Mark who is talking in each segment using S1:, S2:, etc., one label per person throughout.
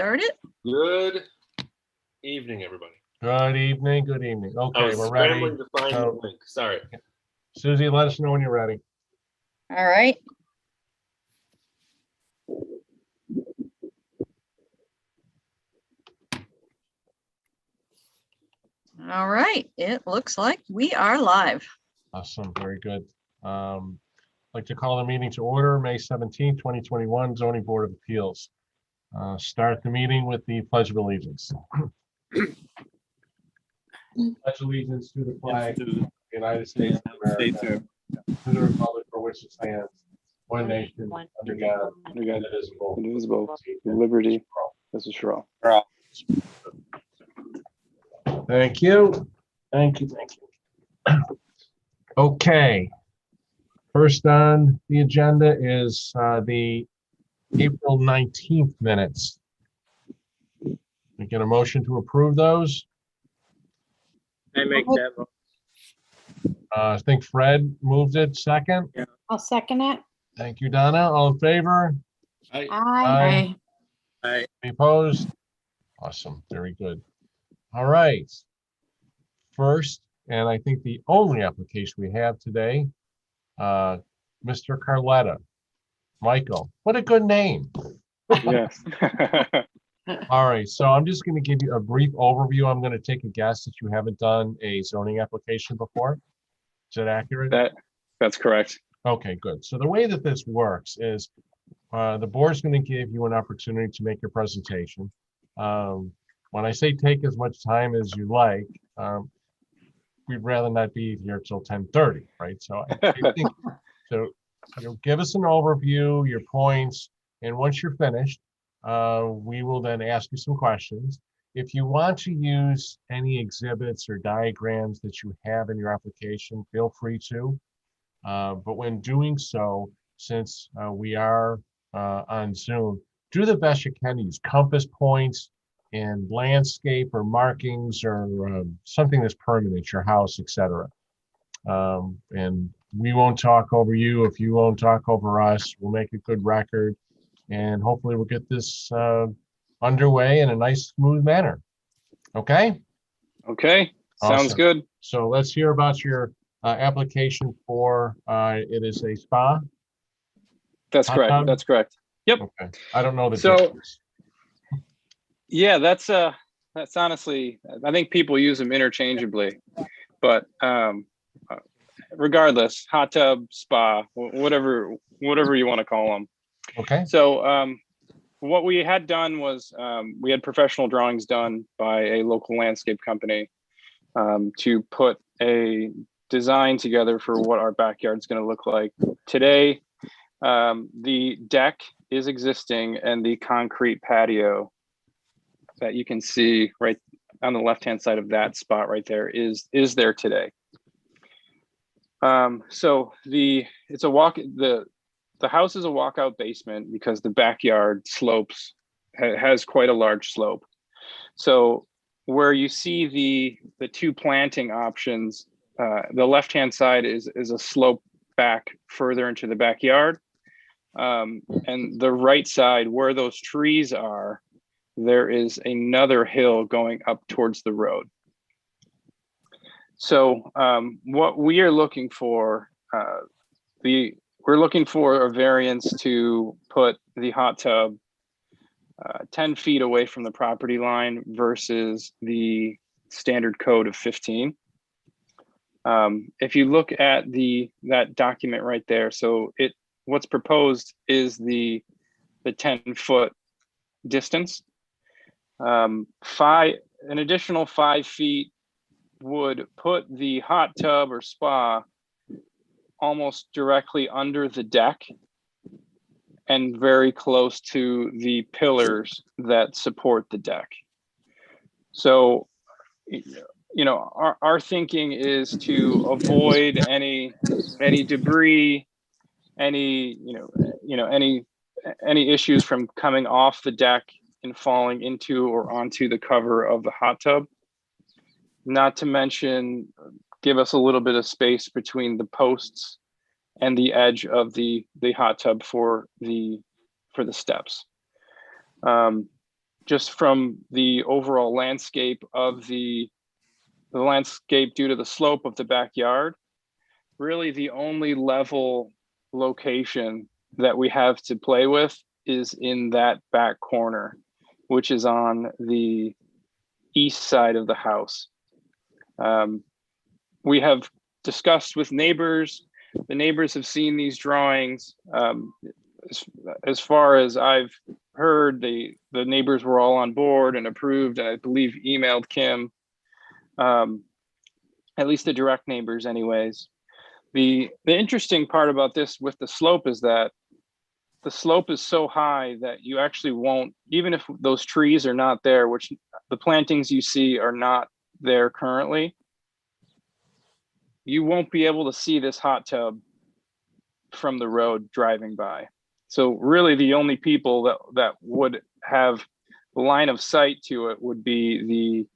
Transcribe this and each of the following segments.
S1: start it?
S2: Good evening, everybody.
S3: Good evening, good evening.
S2: I
S3: Okay,
S2: was
S3: we're ready.
S2: scrambling to find the link. Sorry.
S3: Susie, let us know when you're ready.
S1: All right. All right, it looks like we are live.
S3: Awesome, very good. I'd like to call the meeting to order, May 17th, 2021, Zoning Board of Appeals. Start the meeting with the Pledge of Allegiance. Pledge allegiance to the flag of the United States of America, to the republic for which it stands, one nation, under God, indivisible,
S4: with liberty. This is for all.
S3: Thank you. Thank you. Okay. First on the agenda is the April 19th minutes. We get a motion to approve those.
S5: I make that.
S3: I think Fred moved it second.
S6: I'll second it.
S3: Thank you, Donna. All in favor?
S6: Aye.
S3: Any opposed? Awesome. Very good. All right. First, and I think the only application we have today, Mr. Carletta. Michael, what a good name.
S4: Yes.
S3: All right, so I'm just going to give you a brief overview. I'm going to take a guess that you haven't done a zoning application before. Is that accurate?
S4: That's correct.
S3: Okay, good. So the way that this works is the board's going to give you an opportunity to make your presentation. When I say take as much time as you like, we'd rather not be here till 10:30, right? So I think, so you'll give us an overview, your points, and once you're finished, we will then ask you some questions. If you want to use any exhibits or diagrams that you have in your application, feel free to. But when doing so, since we are on Zoom, do the best you can. Use compass points and landscape or markings or something that's permanent, your house, etc. And we won't talk over you. If you won't talk over us, we'll make a good record. And hopefully we'll get this underway in a nice, smooth manner. Okay?
S4: Okay. Sounds
S3: Awesome.
S4: good.
S3: So let's hear about your application for, it is a spa?
S4: That's
S3: Hot
S4: correct.
S3: tub?
S4: That's correct. Yep.
S3: Okay. I don't know the
S4: So-
S3: difference.
S4: Yeah, that's honestly, I think people use them interchangeably, but regardless, hot tub, spa, whatever you want to call them.
S3: Okay.
S4: So what we had done was we had professional drawings done by a local landscape company to put a design together for what our backyard is going to look like. Today, the deck is existing and the concrete patio that you can see right on the left-hand side of that spot right there is there today. So the house is a walkout basement because the backyard slopes has quite a large slope. So where you see the two planting options, the left-hand side is a slope back further into the backyard. And the right side where those trees are, there is another hill going up towards the road. So what we are looking for, we're looking for a variance to put the hot tub 10 feet away from the property line versus the standard code of 15. If you look at that document right there, so what's proposed is the 10-foot distance. An additional 5 feet would put the hot tub or spa almost directly under the deck and very close to the pillars that support the deck. So, our thinking is to avoid any debris, any issues from coming off the deck and falling into or onto the cover of the hot tub. Not to mention, give us a little bit of space between the posts and the edge of the hot tub for the steps. just from the overall landscape of the landscape due to the slope of the backyard, really the only level location that we have to play with is in that back corner, which is on the east side of the house. We have discussed with neighbors. The neighbors have seen these drawings. As far as I've heard, the neighbors were all on board and approved, and I believe emailed Kim, at least the direct neighbors anyways. The interesting part about this with the slope is that the slope is so high that you actually won't, even if those trees are not there, which the plantings you see are not there currently, you won't be able to see this hot tub from the road driving by. So really the only people that would have line of sight to it would be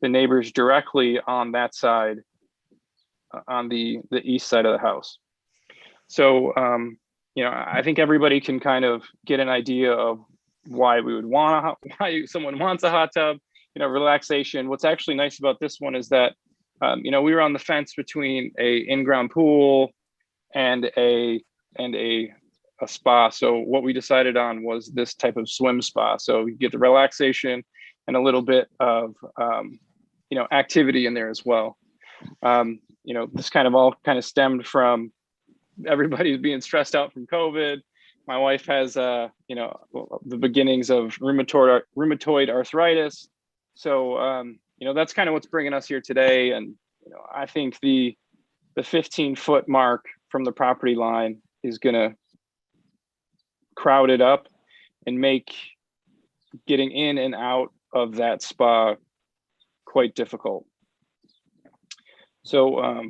S4: the neighbors directly on that side, on the east side of the house. So, you know, I think everybody can kind of get an idea of why we would want why someone wants a hot tub, you know, relaxation. What's actually nice about this one is that, you know, we were on the fence between a in-ground pool and a spa. So what we decided on was this type of swim spa. So you get the relaxation and a little bit of, you know, activity in there as well. You know, this kind of all kind of stemmed from everybody being stressed out from COVID. My wife has, you know, the beginnings of rheumatoid arthritis. So, you know, that's kind of what's bringing us here today. And, you know, I think the 15-foot mark from the property line is going to crowd it up and make getting in and out of that spa quite difficult. So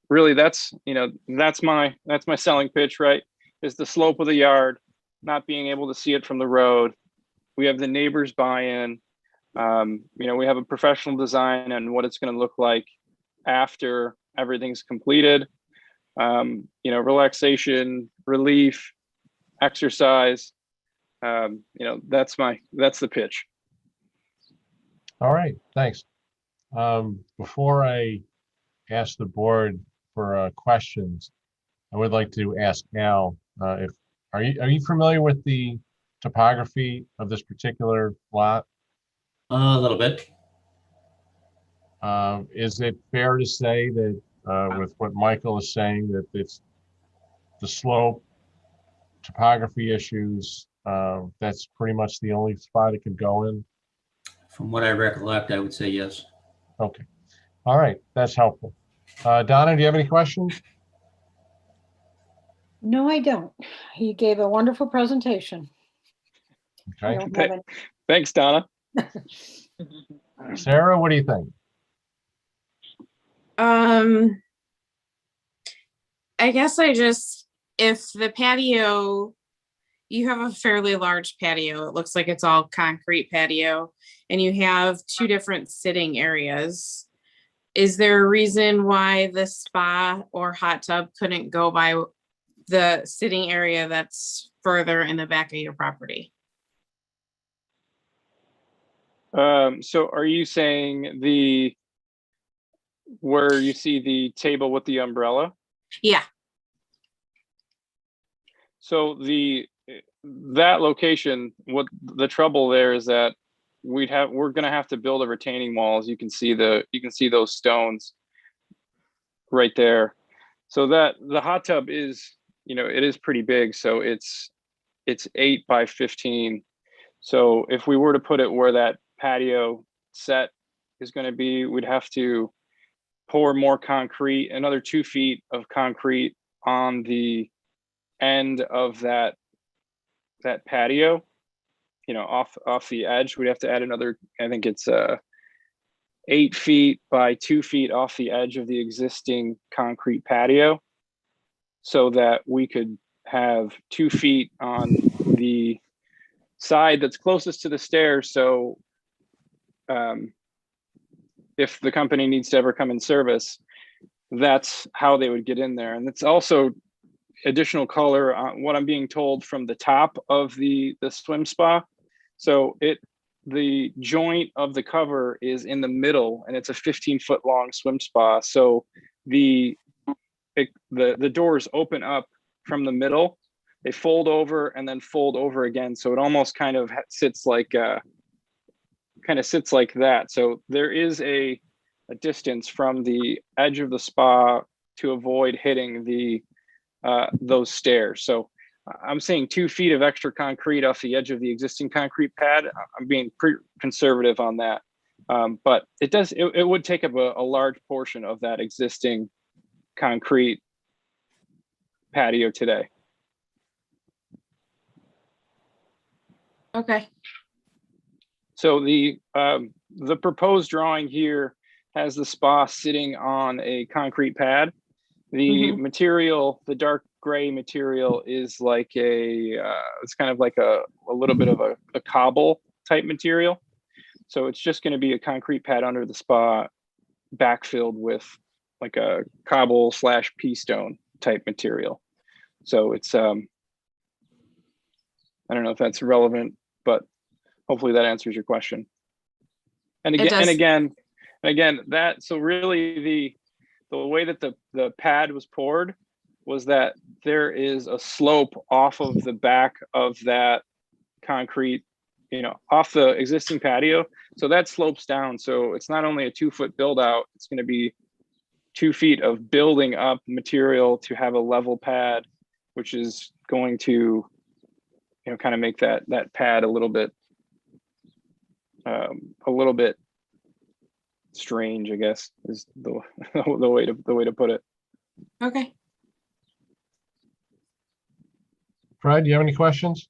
S4: really that's, you know, that's my selling pitch, right? Is the slope of the yard, not being able to see it from the road. We have the neighbors buy-in. You know, we have a professional design and what it's going to look like after everything's completed. You know, relaxation, relief, exercise. You know, that's the pitch.
S3: All right, thanks. Before I ask the board for questions, I would like to ask Al, if are you familiar with the topography of this particular lot?
S7: A little bit.
S3: Is it fair to say that with what Michael is saying, that it's the slope, topography issues, that's pretty much the only spot it could go in?
S7: From what I recollect, I would say yes.
S3: Okay. All right. That's helpful. Donna, do you have any questions?
S6: No, I don't. He gave a wonderful presentation. I
S3: Okay.
S6: don't have any.
S4: Thanks, Donna.
S3: Sarah, what do you think?
S8: I guess if the patio, you have a fairly large patio, it looks like it's all concrete patio, and you have two different sitting areas. Is there a reason why the spa or hot tub couldn't go by the sitting area that's further in the back of your property?
S4: So are you saying where you see the table with the umbrella?
S8: Yeah.
S4: So that location, what the trouble there is that we're going to have to build a retaining wall. As you can see those stones right there. So that the hot tub is, you know, it is pretty big. So it's 8 by 15. So if we were to put it where that patio set is going to be, we'd have to pour more concrete, another 2 feet of concrete on the end of that patio, you know, off the edge. We'd have to add another, I think it's 8 feet by 2 feet off the edge of the existing concrete patio, so that we could have 2 feet on the side that's closest to the stairs. So if the company needs to ever come in service, that's how they would get in there. And it's also additional color on what I'm being told from the top of the swim spa. So the joint of the cover is in the middle, and it's a 15-foot long swim spa. So the doors open up from the middle, they fold over and then fold over again. So it almost kind of sits like that. So there is a distance from the edge of the spa to avoid hitting those stairs. So I'm saying 2 feet of extra concrete off the edge of the existing concrete pad. I'm being pretty conservative on that. But it would take up a large portion of that existing concrete patio today.
S8: Okay.
S4: So the proposed drawing here has the spa sitting on a concrete pad. The material, the dark gray material, is like it's kind of like a little bit of a cobble type material. So it's just going to be a concrete pad under the spa, backfilled with like a cobble / pea stone type material. So it's I don't know if that's relevant, but hopefully that answers your question. And
S8: It does.
S4: again, that, so really the way that the pad was poured was that there is a slope off of the back of that concrete, off the existing patio. So that slopes down. So it's not only a 2-foot build out, it's going to be 2 feet of building up material to have a level pad, which is going to, kind of make that pad a little bit strange, I guess, is the way to put it.
S8: Okay.
S3: Fred, do you have any questions?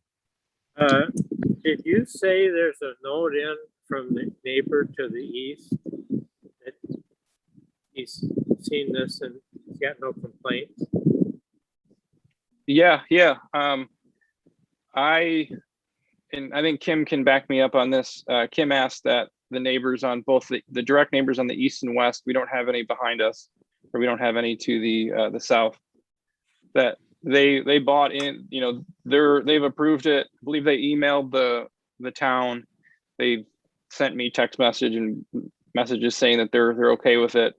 S5: Did you say there's a note in from the neighbor to the east that he's seen this and he's got no complaints?
S4: Yeah. I think Kim can back me up on this. Kim asked that the neighbors on both the direct neighbors on the east and west, we don't have any behind us, or we don't have any to the south, that they bought in, they've approved it. I believe they emailed the town. They sent me text messages saying that they're okay with it.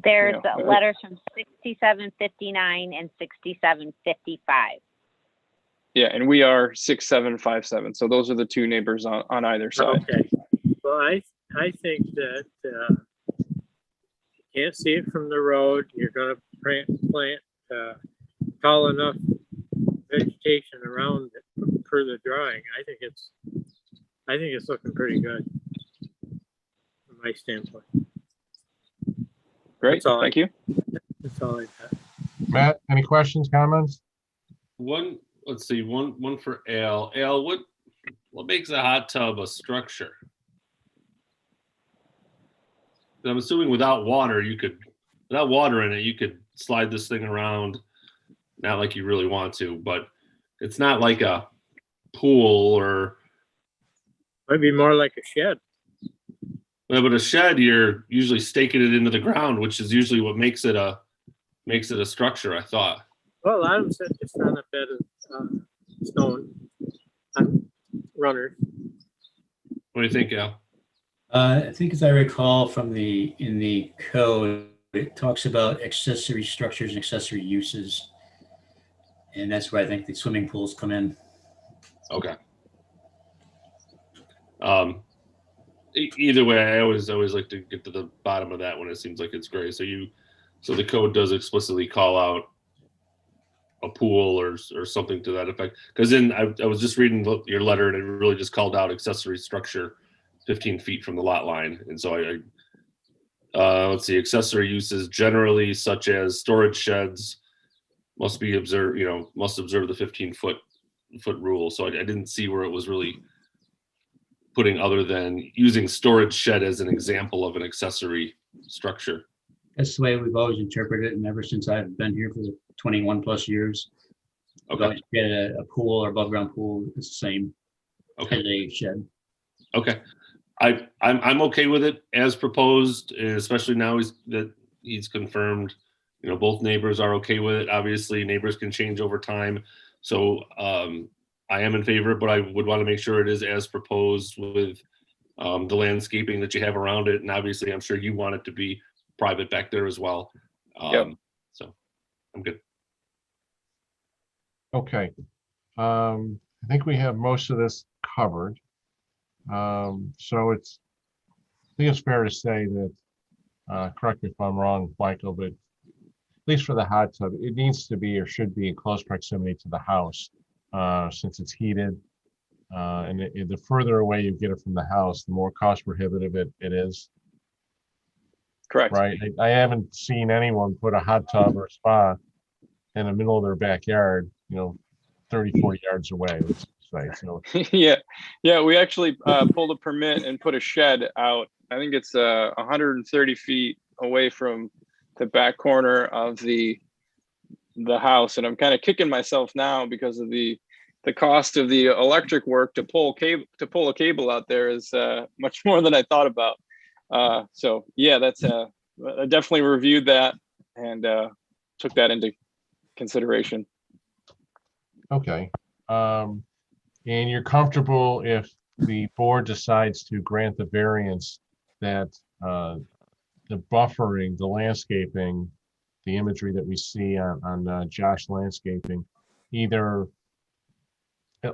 S9: There's letters from 6759 and 6755.
S4: Yeah, and we are 6757. So those are the two neighbors on either side.
S5: Okay. Well, I think that you can't see it from the road. You're going to plant tall enough vegetation around it per the drawing. I think it's looking pretty good from my standpoint.
S4: Great. Thank you.
S5: That's all I got.
S3: Matt, any questions, comments?
S2: One for Al. Al, what makes a hot tub a structure? I'm assuming without water in it, you could slide this thing around, not like you really want to, but it's not like a pool or.
S5: Might be more like a shed.
S2: But a shed, you're usually staking it into the ground, which is usually what makes it a structure, I thought.
S5: Well, a lot of them said just on a bed of stone runners.
S2: What do you think, Al?
S7: I think as I recall in the code, it talks about accessory structures and accessory uses. And that's where I think the swimming pools come in.
S2: Okay. Either way, I always like to get to the bottom of that when it seems like it's gray. So the code does explicitly call out a pool or something to that effect. Because then I was just reading your letter, and it really just called out accessory structure 15 feet from the lot line. And so let's see, accessory uses generally such as storage sheds must observe the 15-foot rule. So I didn't see where it was really putting other than using storage shed as an example of an accessory structure.
S7: That's the way we've always interpreted it, and ever since I've been here for the 21 plus years. We've
S2: Okay.
S7: always had a pool or above ground pool. It's the same
S2: Okay.
S7: as a shed.
S2: Okay. I'm okay with it as proposed, especially now he's confirmed, both neighbors are okay with it. Obviously neighbors can change over time. So I am in favor, but I would want to make sure it is as proposed with the landscaping that you have around it. And obviously, I'm sure you want it to be private back there as well.
S4: Yep.
S2: So I'm good.
S3: Okay. I think we have most of this covered. So I think it's fair to say that, correct me if I'm wrong, Michael, but at least for the hot tub, it needs to be or should be in close proximity to the house, since it's heated. And the further away you get it from the house, the more cost prohibitive it is,
S4: Correct.
S3: right? I haven't seen anyone put a hot tub or a spa in the middle of their backyard, 34 yards away, let's say. So,
S4: Yeah. We actually pulled a permit and put a shed out. I think it's 130 feet away from the back corner of the house, and I'm kind of kicking myself now because of the cost of the electric work to pull a cable out there is much more than I thought about. So yeah, that's I definitely reviewed that and took that into consideration.
S3: okay. And you're comfortable if the board decides to grant the variance that the buffering, the landscaping, the imagery that we see on Josh Landscaping, either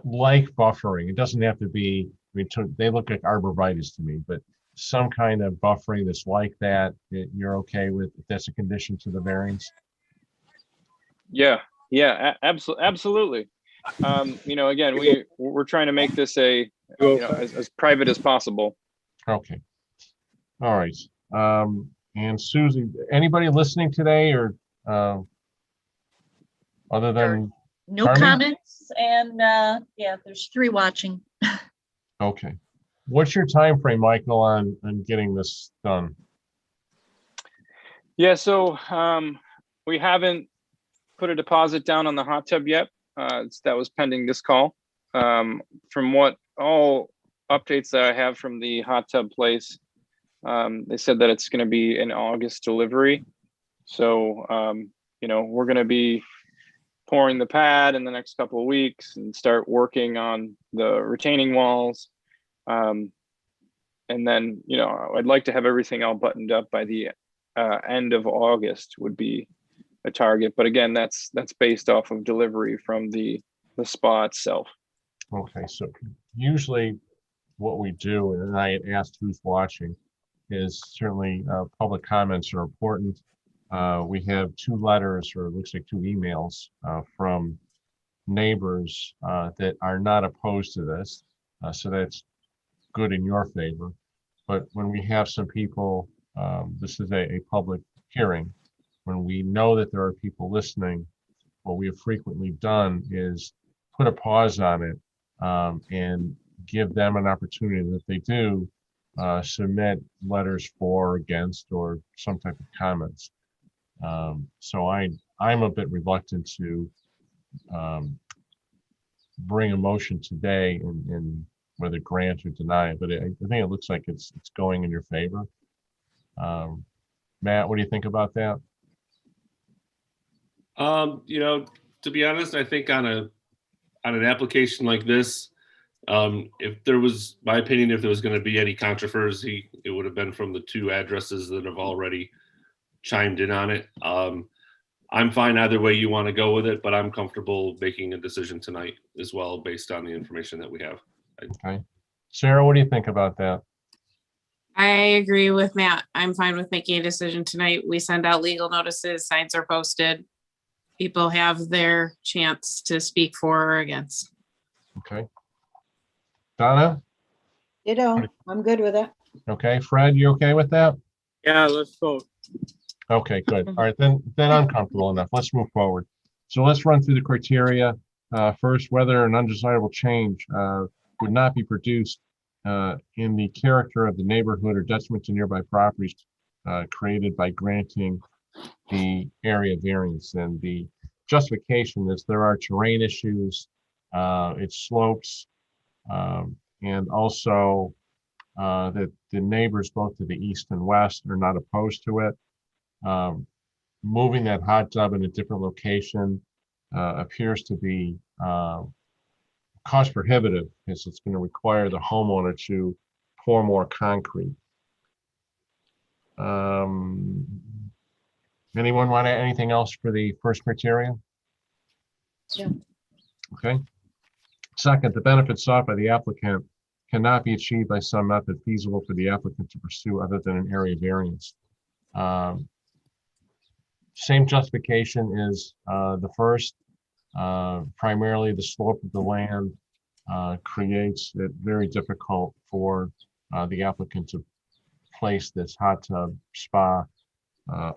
S3: like buffering, it doesn't have to be, they look like arborvitae to me, but some kind of buffering that's like that, you're okay with, if that's a condition to the variance?
S4: Yeah, absolutely. Again, we're trying to make this as private as possible.
S3: Okay. All right. And Susie, anybody listening today or other than,
S1: No
S3: Carmen?
S1: comments, and yeah, there's 3 watching.
S3: okay. What's your time frame, Michael, on getting this done?
S4: Yeah, so we haven't put a deposit down on the hot tub yet. That was pending this call. From what all updates that I have from the hot tub place, they said that it's going to be an August delivery. So, we're going to be pouring the pad in the next couple of weeks and start working on the retaining walls. And then, I'd like to have everything all buttoned up by the end of August would be a target. But again, that's based off of delivery from the spa itself.
S3: Okay, so usually what we do, and I had asked who's watching, is certainly public comments are important. We have 2 letters, or it looks like 2 emails from neighbors that are not opposed to this. So that's good in your favor. But when we have some people, this is a public hearing, when we know that there are people listening, what we have frequently done is put a pause on it and give them an opportunity that if they do submit letters for or against or some type of comments. So I'm a bit reluctant to bring a motion today and whether grant or deny it, but I think it looks like it's going in your favor. Matt, what do you think about that?
S2: To be honest, I think on an application like this, if there was, my opinion, if there was going to be any controversy, it would have been from the 2 addresses that have already chimed in on it. I'm fine either way you want to go with it, but I'm comfortable making a decision tonight as well based on the information that we have.
S3: Okay. Sarah, what do you think about that?
S8: I agree with Matt. I'm fine with making a decision tonight. We send out legal notices, signs are posted. People have their chance to speak for or against.
S3: Okay. Donna?
S6: I'm good with it.
S3: Okay. Fred, you okay with that?
S5: Yeah, let's vote.
S3: Okay, good. All right, then I'm comfortable enough. Let's move forward. So let's run through the criteria. First, whether an undesirable change would not be produced in the character of the neighborhood or detriment to nearby properties created by granting the area variance. And the justification is there are terrain issues, it slopes, and also that the neighbors both to the east and west are not opposed to it. Moving that hot tub in a different location appears to be cost prohibitive because it's going to require the homeowner to pour more concrete. Anyone want anything else for the first criteria?
S6: Yeah.
S3: Okay. Second, the benefits sought by the applicant cannot be achieved by some method feasible for the applicant to pursue other than an area variance. Same justification is the first. Primarily, the slope of the land creates it very difficult for the applicant to place this hot tub spa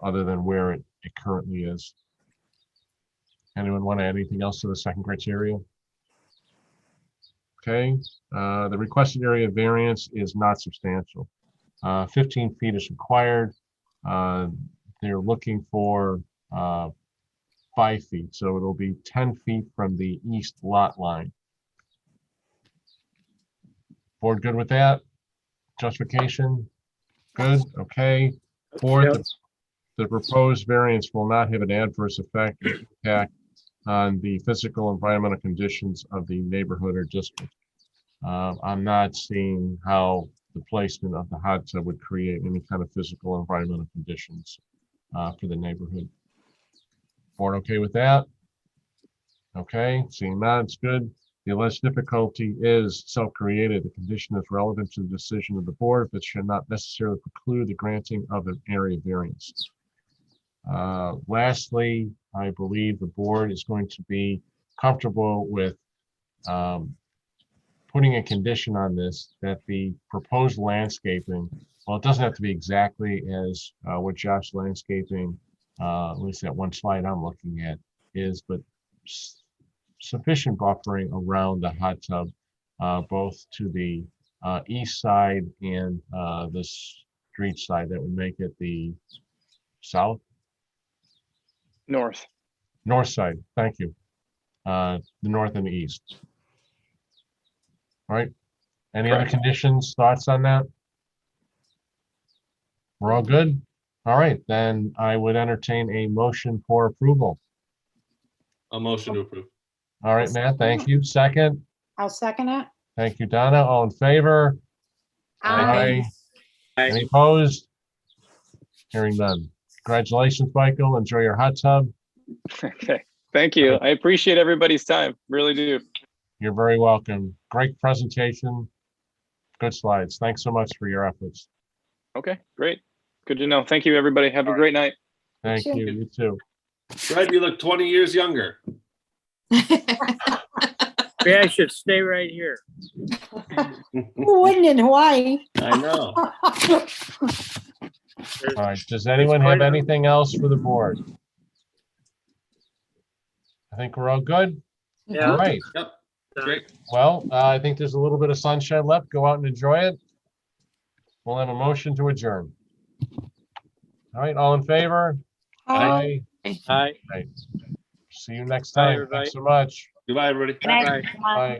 S3: other than where it currently is. Anyone want to add anything else to the second criteria? Okay, the requested area variance is not substantial. 15 feet is required. They're looking for 5 feet, so it'll be 10 feet from the east lot line. Board good with that? Justification? Good, okay. Fourth,
S5: Yep.
S3: the proposed variance will not have an adverse impact on the physical environmental conditions of the neighborhood or district. I'm not seeing how the placement of the hot tub would create any kind of physical environmental conditions for the neighborhood. Board okay with that? Okay, seeing that, it's good. The alleged difficulty is self-created. The condition is relevant to the decision of the board, but should not necessarily preclude the granting of an area variance. Lastly, I believe the board is going to be comfortable with putting a condition on this that the proposed landscaping, well, it doesn't have to be exactly as what Josh Landscaping, at least that one slide I'm looking at is, but sufficient buffering around the hot tub, both to the east side and the street side. That would make it the
S4: North.
S3: north side. Thank you. The north and the east. All right. Any other
S4: Correct.
S3: conditions, thoughts on that? We're all good? All right, then I would entertain a motion for approval.
S2: A motion to approve.
S3: All right, Matt, thank you. Second,
S6: I'll second it.
S3: thank you, Donna. All in favor? Aye. Any opposed? Hearing none. Congratulations, Michael. Enjoy your hot tub.
S4: Okay, thank you. I appreciate everybody's time, really do.
S3: You're very welcome. Great presentation. Good slides. Thanks so much for your efforts.
S4: Okay, great. Good to know. Thank you, everybody. Have a great night.
S3: Thank
S6: Thank
S3: you. You too.
S2: Fred, you look 20 years younger.
S5: Maybe I should stay right here.
S6: Who wouldn't in Hawaii?
S2: I know.
S3: All right, does anyone have anything else for the board? I think we're all good. All
S5: Yeah.
S3: right.
S2: Yep. Great.
S3: Well, I think there's a little bit of sunshine left. Go out and enjoy it. We'll have a motion to adjourn. All right, all in favor?
S6: Aye.
S5: Hi.
S3: See you next
S5: Bye,
S3: time.
S5: everybody.
S3: Thanks so much.
S2: Goodbye, everybody.
S9: Good night,
S5: Bye.
S9: everyone.
S3: Bye.